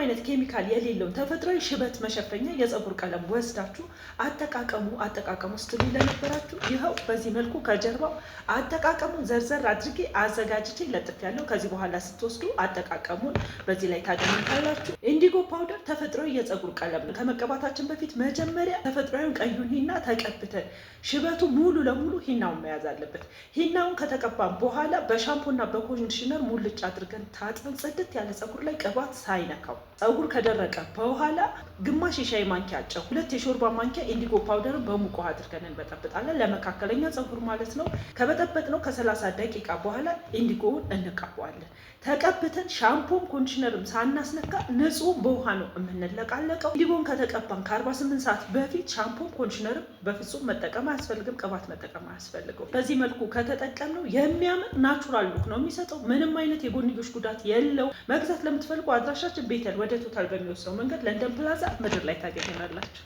አይነት ኬሚካል የሌለው ተፈጥሯዊ ሽበት መሸፈኛ የፀጉር ቀለም ወስዳችሁ አጠቃቀሙ ስትሉ ለነበራችሁ ይኸው በዚህ መልኩ ከጀርባው አጠቃቀሙን ዘርዘር አድርጌ አዘጋጅቼ ለጥፌያለሁ። ከዚህ በኋላ ስትወስዱ አጠቃቀሙን በዚህ ላይ ታገኙታላችሁ። ኢንዲጎ ፓውደር ተፈጥሯዊ የፀጉር ቀለም ነው። ከመቀባታችን በፊት መጀመሪያ ተፈጥሯዊ ቀዩን ሂና ተቀብተን ሽበቱ ሙሉ ለሙሉ ሂናውን መያዝ አለበት። ሂናውን ከተቀባን በኋላ በሻምፖና በኮንዲሽነር ሙልጭ አድርገን ታጥበን ጽድት ያለ ፀጉር ላይ ቅባት ሳይነካው ፀጉር ከደረቀ በኋላ ግማሽ የሻይ ማንኪያ ጨው፣ 2 የሾርባ ማንኪያ ኢንዲጎ ፓውደርን በሙቅ ውሃ አድርገን እንበጠብጣለን። ለመካከለኛ ፀጉር ማለት ነው። ከበጠበጥነው ከ30 ደቂቃ በኋላ ኢንዲጎውን እንቀባዋለን። ተቀብተን ሻምፖም ኮንዲሽነርም ሳናስነካ ንጹህ በውሃ ነው የምንለቃለቀው። ኢንዲጎን ከተቀባን ከ48 ሰዓት በፊት ሻምፖም ኮንዲሽነርም በፍጹም መጠቀም አያስፈልግም። ቅባት መጠቀም አያስፈልገው። በዚህ መልኩ ከተጠቀምነው የሚያምር ናቹራል ሉክ ነው የሚሰጠው። ምንም አይነት የጎንዮሽ ጉዳት የለው። መግዛት ለምትፈልጉ አድራሻችን ቤተል ወደ ቶታል በሚወስደው መንገድ ለንደን ፕላዛ ምድር ላይ ታገኘናላችሁ።